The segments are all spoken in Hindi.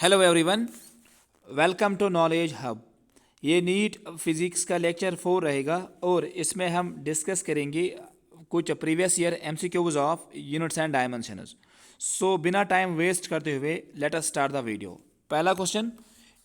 Hello everyone, welcome to knowledge hub. ये नीट फिज़िक्स का लेक्चर 4 रहेगा और इसमें हम डिस्कस करेंगे कुछ previous year MCQs of units and dimensions. So बिना टाइम वेस्ट करते हुए let us start the video. पहला question,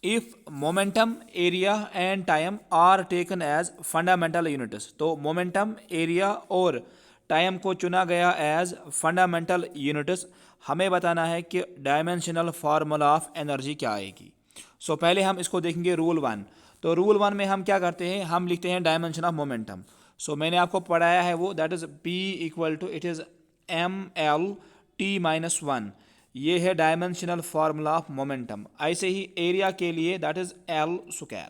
if momentum, area and time are taken as fundamental units. तो मोमेंटम, एरिया और टाइम को चुना गया एज फंडामेंटल यूनिट्स। हमें बताना है कि डायमेंशनल फार्मूला ऑफ एनर्जी क्या आएगी। सो पहले हम इसको देखेंगे रूल 1। तो रूल 1 में हम क्या करते हैं, हम लिखते हैं डायमेंशन ऑफ मोमेंटम। सो मैंने आपको पढ़ाया है वो, that is P equal to it is M L T minus 1। ये है डायमेंशनल फार्मूला ऑफ मोमेंटम। ऐसे ही एरिया के लिए that is L square.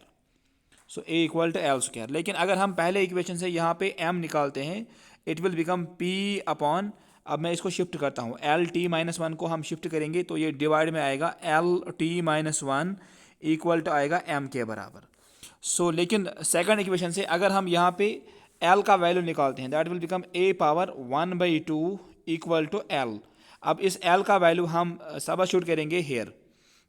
So A equal to L square. लेकिन अगर हम पहले इक्वेशन से यहाँ पे एम निकालते हैं, it will become P upon, अब मैं इसको शिफ्ट करता हूँ, एल टी माइनस 1 को हम शिफ्ट करेंगे तो ये डिवाइड में आएगा L T minus 1 equal to आएगा एम के बराबर। सो लेकिन सेकंड इक्वेशन से अगर हम यहाँ पे एल का वैल्यू निकालते हैं, that will become A power 1/2 equal to L. अब इस एल का वैल्यू हम सबस्टिट्यूट करेंगे हेयर,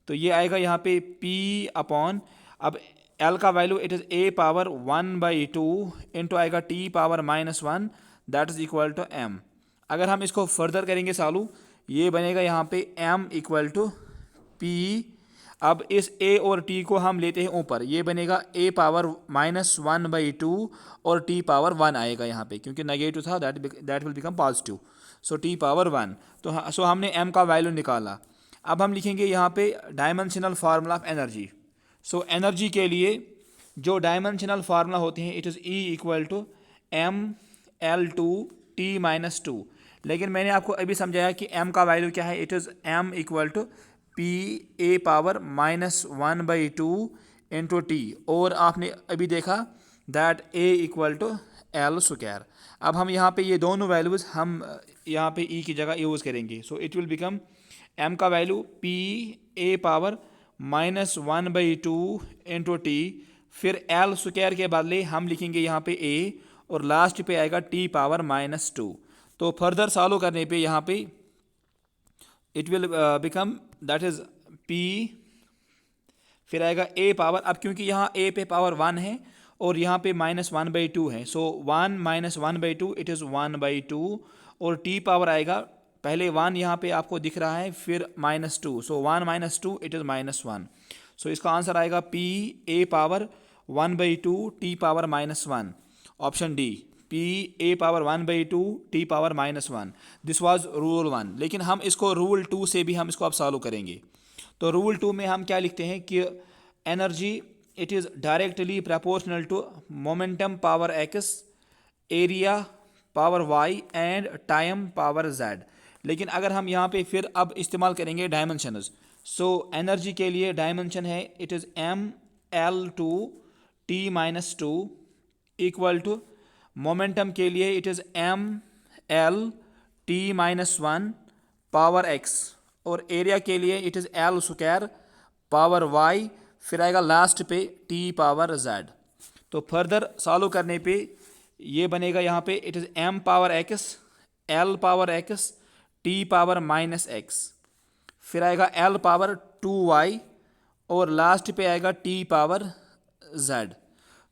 तो ये आएगा यहाँ पे P अपॉन, अब L का value it is A power 1/2 into आएगा T पावर -1, that is equal to M। अगर हम इसको फर्दर करेंगे चालू, ये बनेगा यहाँ पे M इक्वल टू P। अब इस A और T को हम लेते हैं ऊपर, ये बनेगा A पावर -1/2 और T पावर 1 आएगा यहाँ पे, क्योंकि नेगेटिव था, that will become positive. So T पावर 1। तो सो हमने M का वैल्यू निकाला। अब हम लिखेंगे यहाँ पे dimensional formula of energy. So energy के लिए जो डायमेंशनल फार्मूला होते हैं, it is E equal to mL2T-2। लेकिन मैंने आपको अभी समझाया कि M का वैल्यू क्या है, it is M equal to P A power -1/2 into T, और आपने अभी देखा that A equal to L square. अब हम यहाँ पे ये दोनों वैल्यूज़ हम यहाँ पे E की जगह यूज़ करेंगे। So it will become M का value P A power -1/2 into T, फिर L स्क्वायर के बदले हम लिखेंगे यहाँ पे A और लास्ट पे आएगा T पावर -2। तो फर्दर सॉल्व करने पे यहाँ पे it will become that is P, फिर आएगा A पावर, अब क्योंकि यहाँ A पे पावर 1 है और यहाँ पे -1/2 है, सो 1 -1/2 इट इज़ 1/2, और T पावर आएगा, पहले 1 यहाँ पे आपको दिख रहा है, फिर -2, सो 1 - 2 इट इज़ -1। सो इसका आंसर आएगा P A पावर 1/2 T पावर -1, option D, P A power 1/2 T पावर -1। This was rule 1। लेकिन हम इसको रूल 2 से भी हम इसको अब सॉल्व करेंगे। तो रूल 2 में हम क्या लिखते हैं कि energy it is directly proportional to momentum power x, area power y and time power z। लेकिन अगर हम यहाँ पे फिर अब इस्तेमाल करेंगे डायमेंशंस। सो एनर्जी के लिए डायमेंशन है it is mL2T-2 equal to, momentum के लिए it is mL T-1 power x, और एरिया के लिए it is L square power y, फिर आएगा लास्ट पे T पावर z। तो फर्दर सॉल्व करने पे ये बनेगा यहाँ पे it is M power x, L power x, T power -x, फिर आएगा L पावर 2y, और लास्ट पे आएगा T पावर z।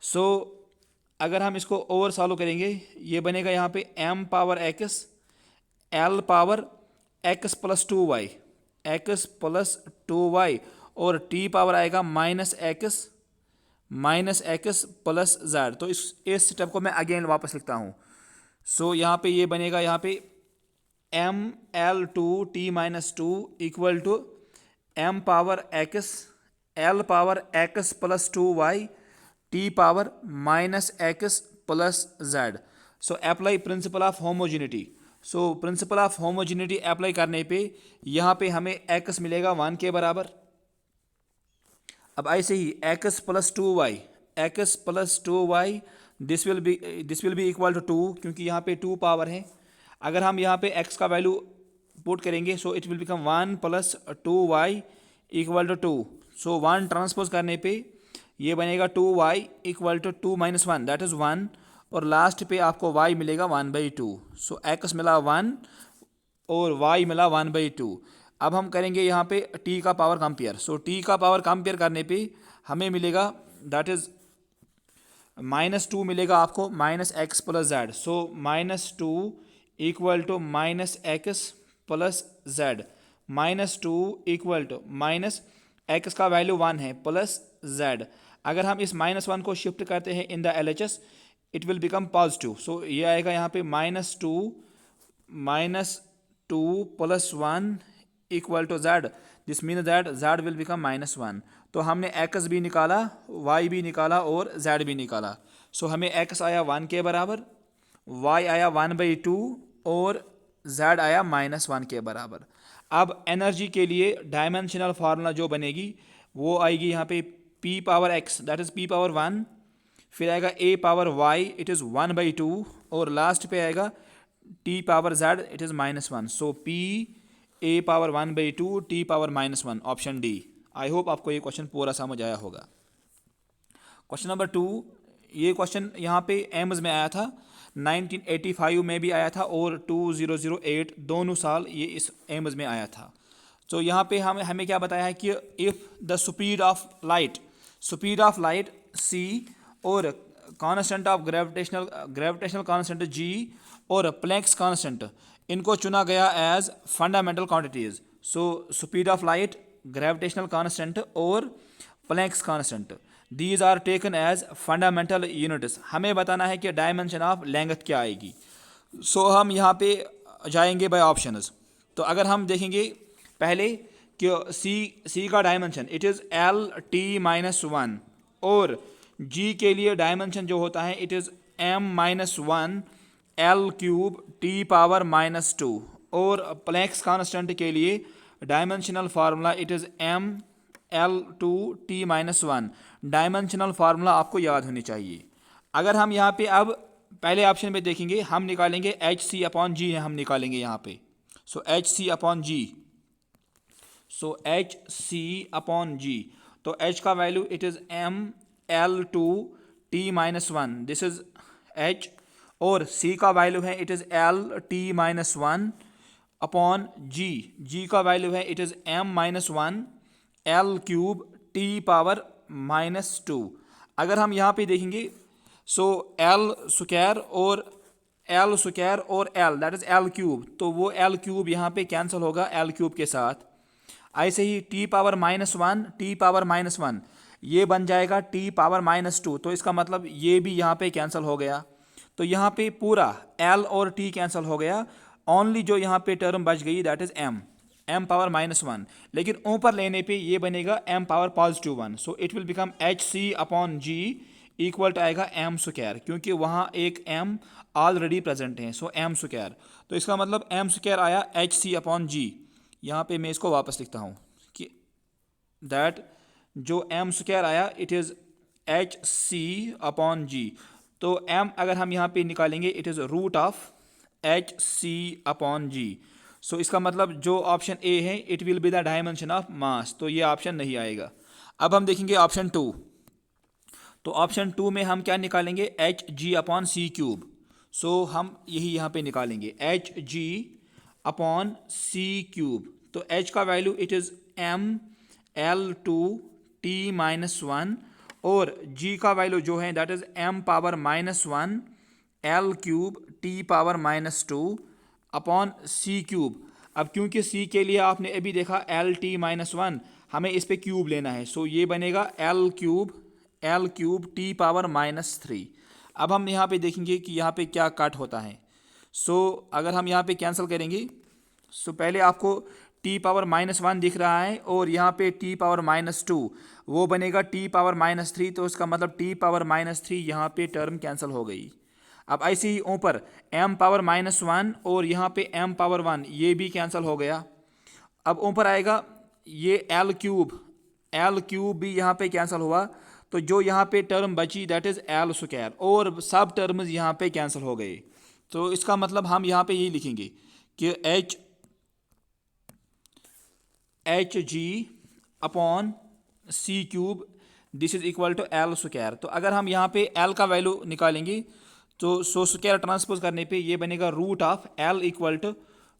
सो अगर हम इसको और सॉल्व करेंगे, ये बनेगा यहाँ पे M power x, L power x plus 2y, और T पावर आएगा -x प्लस z। तो इस स्टेप को मैं अगेन वापस लिखता हूँ। सो यहाँ पे ये बनेगा यहाँ पे mL2T-2 equal to M power x, L power x plus 2y, T power -x plus z। So apply principle of homogeneity. So principle of homogeneity apply करने पे यहाँ पे हमें x मिलेगा 1 के बराबर। अब ऐसे ही x plus 2y this will be equal to 2, क्योंकि यहाँ पे 2 पावर है। अगर हम यहाँ पे x का वैल्यू पुट करेंगे, so it will become 1 plus 2y equal to 2। So 1 transpose करने पे ये बनेगा 2y equal to 2 - 1, that is 1, और लास्ट पे आपको y मिलेगा 1/2। सो x मिला 1 और y मिला 1/2। अब हम करेंगे यहाँ पे t का पावर कंपेयर। सो t का पावर कंपेयर करने पे हमें मिलेगा दैट इज़ -2 मिलेगा आपको minus x plus z. So -2 equal to minus x plus z. -2 equal to minus x का वैल्यू 1 है प्लस जेड। अगर हम इस -1 को शिफ्ट करते हैं in the LHS it will become positive. So ये आएगा यहाँ पे -2 plus 1 equal to Z. This mean that Z will become -1। तो हमने एक्स भी निकाला, वाई भी निकाला और जेड भी निकाला। सो हमें एक्स आया 1 के बराबर, वाई आया 1/2 और जेड आया -1 के बराबर। अब एनर्जी के लिए डायमेंशनल फार्मूला जो बनेगी वो आएगी यहाँ पे p power x that is p power 1, फिर आएगा a power y it is 1/2 और लास्ट पे आएगा t पावर z it is -1। So p a power 1/2 t पावर -1 ऑप्शन डी। आई होप आपको ये क्वेश्चन पूरा समझ आया होगा। क्वेश्चन नंबर 2, ये क्वेश्चन यहाँ पे एम्स में आया था, 1985 में भी आया था और 2008 दोनों साल ये इस एम्स में आया था। तो यहाँ पे हमें क्या बताया है कि if the speed of light c और constant of gravitational constant g और प्लैंक्स कांस्टेंट इनको चुना गया as fundamental quantities. So speed of light, gravitational constant और Planck's constant these are taken as fundamental units. हमें बताना है कि डायमेंशन ऑफ लेंथ क्या आएगी। सो हम यहाँ पे जाएंगे बाय ऑप्शंस। तो अगर हम देखेंगे पहले कि सी का डायमेंशन इट इज़ LT-1 और जी के लिए डायमेंशन जो होता है it is M-1 L³ T power -2 और प्लैंक्स कांस्टेंट के लिए dimensional formula it is ML2 T-1। Dimensional formula आपको याद होनी चाहिए। अगर हम यहाँ पे अब पहले ऑप्शन में देखेंगे हम निकालेंगे HC/G है, हम निकालेंगे यहाँ पे। सो HC/G, सो HC/G तो H का value it is ML2 T-1 this is H और C का वैल्यू है it is LT-1 upon G का वैल्यू है it is M-1 L³ T power -2। अगर हम यहाँ पे देखेंगे सो L² और L दैट इज़ L³ तो वो L³ यहाँ पे कैंसिल होगा L³ के साथ। ऐसे ही T पावर -1 ये बन जाएगा T पावर -2 तो इसका मतलब ये भी यहाँ पे कैंसिल हो गया। तो यहाँ पे पूरा L और T कैंसिल हो गया, ओनली जो यहाँ पे टर्म बच गई दैट इज़ M पावर -1। लेकिन ऊपर लेने पे ये बनेगा M power +1। So it will become HC/G equal to आएगा M² क्योंकि वहाँ एक M ऑलरेडी प्रेजेंट है। सो M²। तो इसका मतलब M² आया HC/G। यहाँ पे मैं इसको वापस लिखता हूँ कि दैट जो M² आया इट इज़ HC/G। तो M अगर हम यहाँ पे निकालेंगे it is root of HC/G। So इसका मतलब जो ऑप्शन ए है it will be the dimension of mass, तो ये ऑप्शन नहीं आएगा। अब हम देखेंगे ऑप्शन 2। तो ऑप्शन 2 में हम क्या निकालेंगे HG/C³। सो हम यही यहाँ पे निकालेंगे HG/C³ तो H का value it is ML2 T-1 और G का वैल्यू जो है that is M power -1 L³ T power -2 upon C³। अब क्योंकि C के लिए आपने अभी देखा LT-1 हमें इस पे क्यूब लेना है। सो ये बनेगा L³ T पावर -3। अब हम यहाँ पे देखेंगे कि यहाँ पे क्या कट होता है। सो अगर हम यहाँ पे कैंसिल करेंगे सो पहले आपको T पावर -1 दिख रहा है और यहाँ पे T पावर -2 वो बनेगा T पावर -3 तो इसका मतलब T पावर -3 यहाँ पे टर्म कैंसिल हो गई। अब ऐसे ही ऊपर M पावर -1 और यहाँ पे M पावर 1 ये भी कैंसिल हो गया। अब ऊपर आएगा ये L³ भी यहाँ पे कैंसिल हुआ तो जो यहाँ पे टर्म बची दैट इज़ L² और सब टर्म्स यहाँ पे कैंसिल हो गए। तो इसका मतलब हम यहाँ पे ये लिखेंगे कि HG/C³ this is equal to L²। तो अगर हम यहाँ पे L का वैल्यू निकालेंगे तो स्क्वायर ट्रांसपोज करने पे ये बनेगा root of L equal to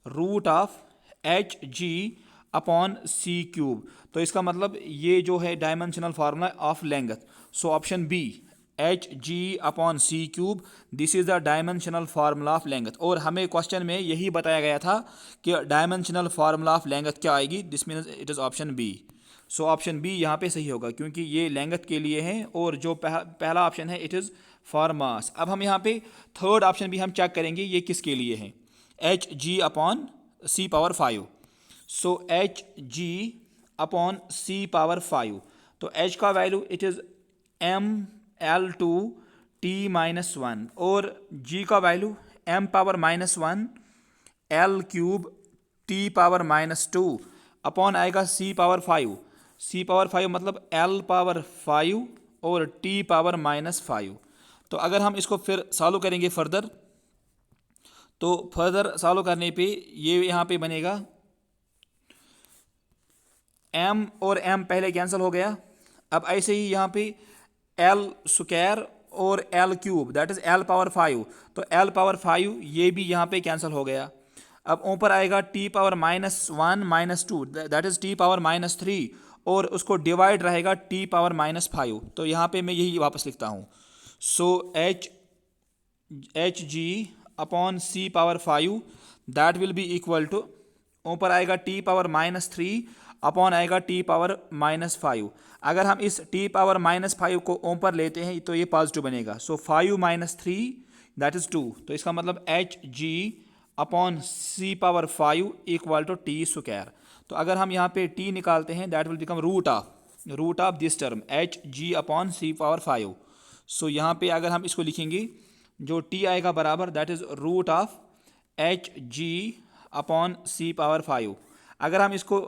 root of HG upon C cube. तो इसका मतलब ये जो है dimensional formula of length. So option B H G upon C cube, this is the dimensional formula of length. और हमें क्वेश्चन में यही बताया गया था कि डायमेंशनल फार्मूला ऑफ लेंथ क्या आएगी, this means it is option B. So option B यहाँ पे सही होगा क्योंकि ये लेंथ के लिए है और जो पहला ऑप्शन है इट इज़ फॉर मास। अब हम यहाँ पे थर्ड ऑप्शन भी हम चेक करेंगे ये किसके लिए है, H G upon C power 5। So H G upon C power 5, तो एच का value it is M L two T minus one और जी का value M power minus one L cube T power minus two upon आएगा सी पावर 5। सी पावर 5 मतलब एल पावर 5 और टी पावर माइनस 5। तो अगर हम इसको फिर सॉल्व करेंगे फर्दर, तो फर्दर सॉल्व करने पे ये यहाँ पे बनेगा m और m पहले कैंसिल हो गया। अब ऐसे ही यहाँ पे l स्क्वायर और l cube that is l power 5, तो l पावर 5 ये भी यहाँ पे कैंसिल हो गया। अब ऊपर आएगा t power minus one minus two that is t power minus 3 और उसको डिवाइड रहेगा t पावर माइनस 5। तो यहाँ पे मैं यही वापस लिखता हूँ। So H G upon C power 5 that will be equal to, ऊपर आएगा t पावर माइनस 3 अपॉन आएगा t पावर माइनस 5। अगर हम इस t पावर माइनस 5 को ऊपर लेते हैं तो ये पॉजिटिव बनेगा। So 5 minus 3 that is 2। तो इसका मतलब H G upon C power 5 equal to T square. तो अगर हम यहाँ पे t निकालते हैं that will become root of this term H G upon C power 5। So यहाँ पे अगर हम इसको लिखेंगे जो t आएगा बराबर that is root of H G upon C power 5। अगर हम इसको,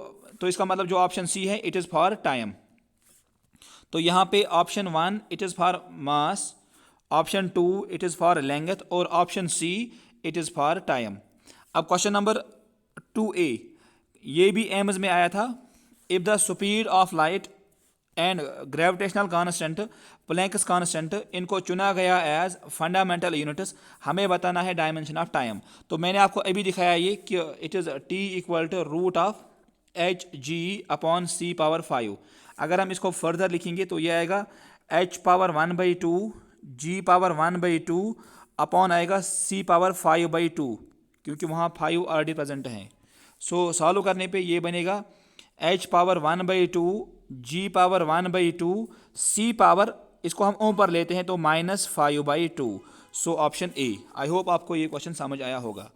तो इसका मतलब जो ऑप्शन सी है इट इज़ फॉर टाइम। तो यहाँ पे option 1 it is for mass, option 2 it is for length और option C it is for time. अब क्वेश्चन नंबर 2A, ये भी एम्स में आया था। If the speed of light and gravitational constant Planck's constant इनको चुना गया एज फंडामेंटल यूनिट्स, हमें बताना है डायमेंशन ऑफ टाइम। तो मैंने आपको अभी दिखाया ये कि it is T equal to root of H G upon C power 5। अगर हम इसको फर्दर लिखेंगे तो ये आएगा H power 1/2 G power 1/2 upon आएगा सी पावर 5/2 क्योंकि वहाँ 5 ऑलरेडी प्रेजेंट हैं। सो सॉल्व करने पे ये बनेगा एच पावर 1/2 जी पावर 1/2 सी पावर, इसको हम ऊपर लेते हैं तो -5/2। So option A. I hope आपको ये क्वेश्चन समझ आया होगा।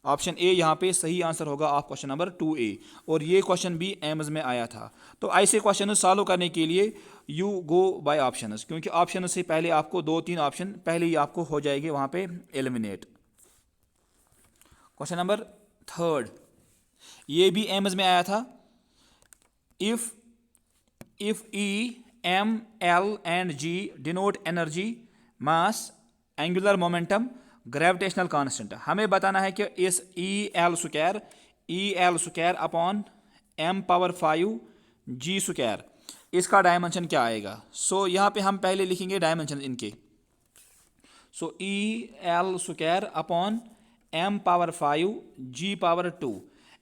ऑप्शन ए यहाँ पे सही आंसर होगा ऑफ क्वेश्चन नंबर 2A। और ये क्वेश्चन भी एम्स में आया था। तो ऐसे क्वेश्चन सॉल्व करने के लिए यू गो बाय ऑप्शंस, क्योंकि ऑप्शन से पहले आपको 2-3 ऑप्शन पहले ही आपको हो जाएंगे वहाँ पे एलिमिनेट। क्वेश्चन नंबर 3, ये भी एम्स में आया था। If E, M, L and G denote energy, mass, angular momentum, gravitational constant, हमें बताना है कि इस E L square upon M power 5 G square इसका डायमेंशन क्या आएगा। सो यहाँ पे हम पहले लिखेंगे डायमेंशन इनके। सो EL square upon M power 5 G power 2।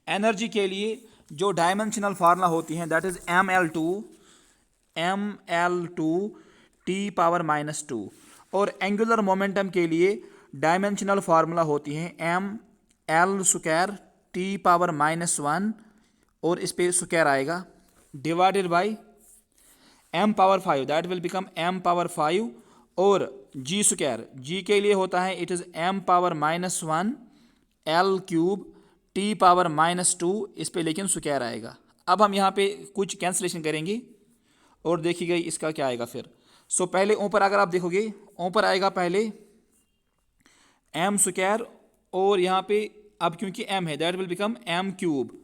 Energy के लिए जो डायमेंशनल फार्मूला होती हैं that is ML2 T power -2 और एंगुलर मोमेंटम के लिए डायमेंशनल फार्मूला होती हैं ML स्क्वायर T पावर -1 और इस पे स्क्वायर आएगा divided by M power 5 that will become M power 5 और G स्क्वायर, G के लिए होता है it is M power -1 L cube T power -2, इस पे लेकिन स्क्वायर आएगा। अब हम यहाँ पे कुछ कैंसिलेशन करेंगे और देखिएगा इसका क्या आएगा फिर। सो पहले ऊपर अगर आप देखोगे ऊपर आएगा पहले M स्क्वायर और यहाँ पे अब क्योंकि M है that will become M cube,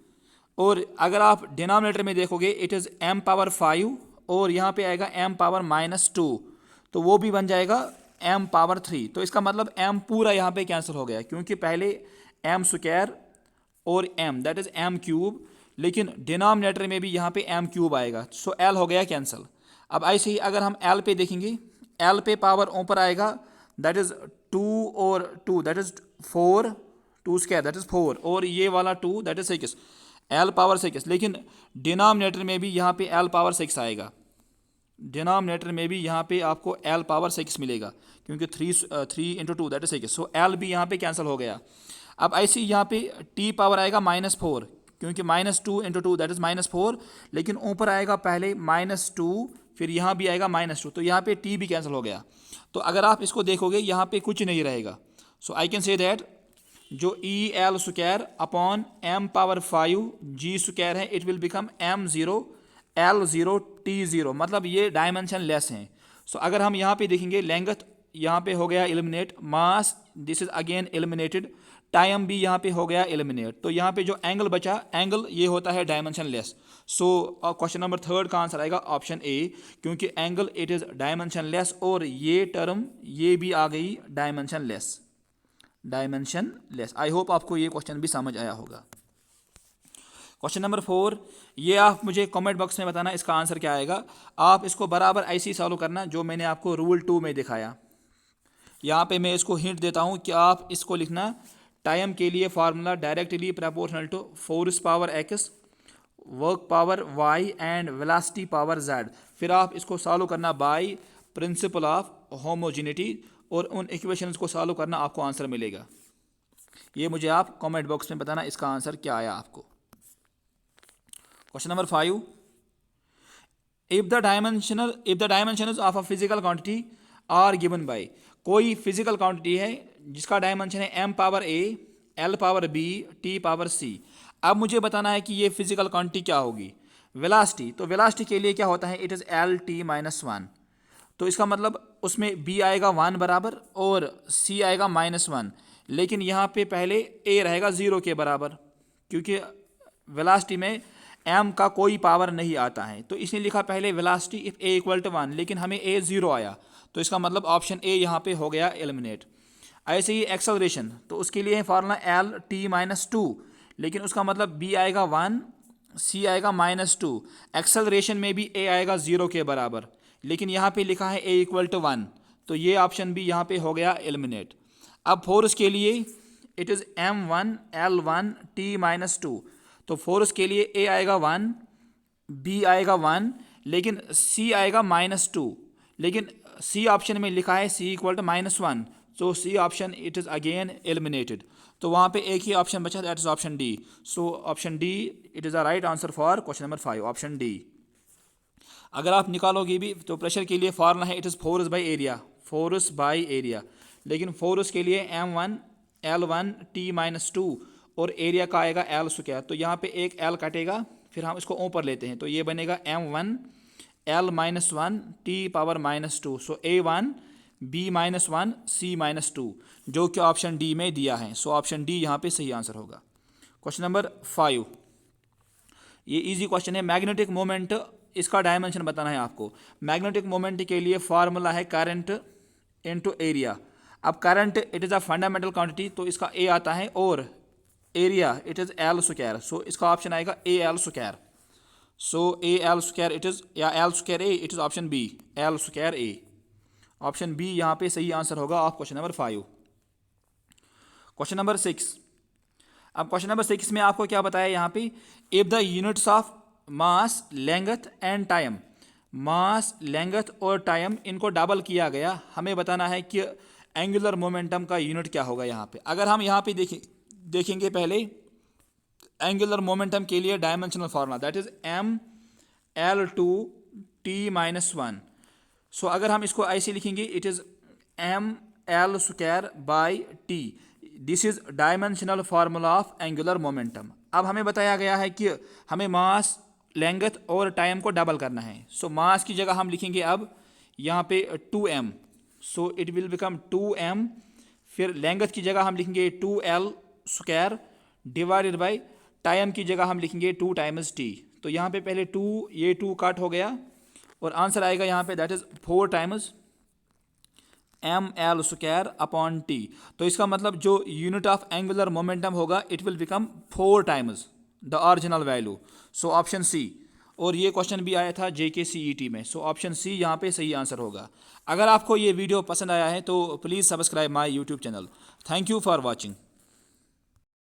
और अगर आप डिनोमिनेटर में देखोगे इट इज़ M पावर 5 और यहाँ पे आएगा M पावर -2, तो वो भी बन जाएगा M पावर 3। तो इसका मतलब M पूरा यहाँ पे कैंसिल हो गया क्योंकि पहले M स्क्वायर और M that is M cube, लेकिन डिनोमिनेटर में भी यहाँ पे M क्यूब आएगा। सो L हो गया कैंसिल। अब ऐसे ही अगर हम L पे देखेंगे, L पे पावर ऊपर आएगा दैट इज़ 2 और 2 that is 4, 2 square that is 4 और ये वाला 2 दैट इज़ 6। एल पावर 6, लेकिन डिनोमिनेटर में भी यहाँ पे एल पावर 6 आएगा, डिनोमिनेटर में भी यहाँ पे आपको एल पावर 6 मिलेगा, क्योंकि 3 × 2 दैट इज 6, सो एल भी यहाँ पे कैंसिल हो गया। अब ऐसे यहाँ पे टी पावर आएगा -4, क्योंकि -2 × 2 दैट इज -4, लेकिन ऊपर आएगा पहले -2, फिर यहाँ भी आएगा -2, तो यहाँ पे टी भी कैंसिल हो गया। तो अगर आप इसको देखोगे यहाँ पे कुछ नहीं रहेगा, सो आई कैन से दैट जो EL² upon m power 5 G² है, it will become m0 L0 T0, मतलब ये डायमेंशन लेस हैं। सो अगर हम यहाँ पे देखेंगे, लेंथ यहाँ पे हो गया eliminate, mass this is again eliminated, time भी यहाँ पे हो गया एलिमिनेट, तो यहाँ पे जो एंगल बचा, एंगल ये होता है dimension less. So question number 3 का आंसर आएगा ऑप्शन ए, क्योंकि angle it is dimension less, और ये टर्म ये भी आ गई dimension less, dimension less. I hope आपको ये क्वेश्चन भी समझ आया होगा। क्वेश्चन नंबर 4, ये आप मुझे कमेंट बॉक्स में बताना इसका आंसर क्या आएगा। आप इसको बराबर ऐसे ही सॉल्व करना जो मैंने आपको रूल 2 में दिखाया। यहाँ पे मैं इसको हिंट देता हूँ कि आप इसको लिखना, टाइम के लिए formula directly proportional to force power x, work power y and velocity power z। फिर आप इसको सॉल्व करना बाय प्रिंसिपल ऑफ होमोजेनिटी, और उन इक्वेशंस को सॉल्व करना, आपको आंसर मिलेगा। ये मुझे आप कमेंट बॉक्स में बताना इसका आंसर क्या आया आपको। Question number 5, if the dimensions of a physical quantity are given by, कोई फिजिकल क्वांटिटी है जिसका डायमेंशन है m power a, l power b, t power c। अब मुझे बताना है कि ये फिजिकल क्वांटिटी क्या होगी। वेलोसिटी, तो वेलोसिटी के लिए क्या होता है, इट इज़ L-T-1, तो इसका मतलब उसमें b आएगा 1 बराबर और c आएगा -1, लेकिन यहाँ पे पहले a रहेगा 0 के बराबर, क्योंकि वेलोसिटी में m का कोई पावर नहीं आता है, तो इसने लिखा पहले वेलोसिटी इफ a = 1, लेकिन हमें a 0 आया, तो इसका मतलब ऑप्शन ए यहाँ पे हो गया एलिमिनेट। ऐसे ही एक्सेलरेशन, तो उसके लिए फार्मूला L-T-2, लेकिन उसका मतलब b आएगा 1, c आएगा -2, एक्सेलरेशन में भी a आएगा 0 के बराबर, लेकिन यहाँ पे लिखा है a = 1, तो ये ऑप्शन भी यहाँ पे हो गया एलिमिनेट। अब फोर्स के लिए it is m1 L1 T-2, तो फोर्स के लिए a आएगा 1, b आएगा 1, लेकिन c आएगा -2, लेकिन c ऑप्शन में लिखा है c = -1, तो c option it is again eliminated, तो वहाँ पे एक ही ऑप्शन बचा, that is option D. So option D it is the right answer for question number 5, option D. अगर आप निकालोगे भी तो प्रेशर के लिए फार्मूला है it is force by area, force by area, लेकिन फोर्स के लिए m1 L1 T-2 और एरिया का आएगा L², तो यहाँ पे एक L कटेगा, फिर हम इसको ऊपर लेते हैं, तो ये बनेगा m1 L-1 T⁻², सो a1 b-1 c-2, जो कि ऑप्शन डी में दिया है, सो ऑप्शन डी यहाँ पे सही आंसर होगा। क्वेश्चन नंबर 5, ये इजी क्वेश्चन है। मैग्नेटिक मोमेंट, इसका डायमेंशन बताना है आपको। मैग्नेटिक मोमेंट के लिए फार्मूला है करंट इनटू एरिया। अब current it is a fundamental quantity, तो इसका ए आता है, और एरिया इट इज़ L², सो इसका ऑप्शन आएगा AL², so AL² it is, या L²A it is option B, L²A, option B यहाँ पे सही आंसर होगा of question number 5। Question number 6, अब क्वेश्चन नंबर 6 में आपको क्या बताया यहाँ पे, if the units of mass, length and time, mass, length और टाइम इनको डबल किया गया, हमें बताना है कि एंगुलर मोमेंटम का यूनिट क्या होगा यहाँ पे। अगर हम यहाँ पे देखेंगे पहले एंगुलर मोमेंटम के लिए dimensional formula, that is m(L2 T-1). सो अगर हम इसको ऐसे लिखेंगे, it is m(L²/T), this is dimensional formula of angular momentum. अब हमें बताया गया है कि हमें मास, लेंथ और टाइम को डबल करना है। सो मास की जगह हम लिखेंगे अब यहाँ पे 2m, so it will become 2m, फिर लेंथ की जगह हम लिखेंगे 2L² डिवाइडेड बाई टाइम की जगह हम लिखेंगे 2 × t, तो यहाँ पे पहले 2, ये 2 कट हो गया और आंसर आएगा यहाँ पे दैट इज 4 × mL²/t। तो इसका मतलब जो यूनिट ऑफ एंगुलर मोमेंटम होगा it will become 4 × the original value, so option C. और ये क्वेश्चन भी आया था JK CET में, सो ऑप्शन सी यहाँ पे सही आंसर होगा। अगर आपको ये वीडियो पसंद आया है तो please subscribe my YouTube channel. Thank you for watching.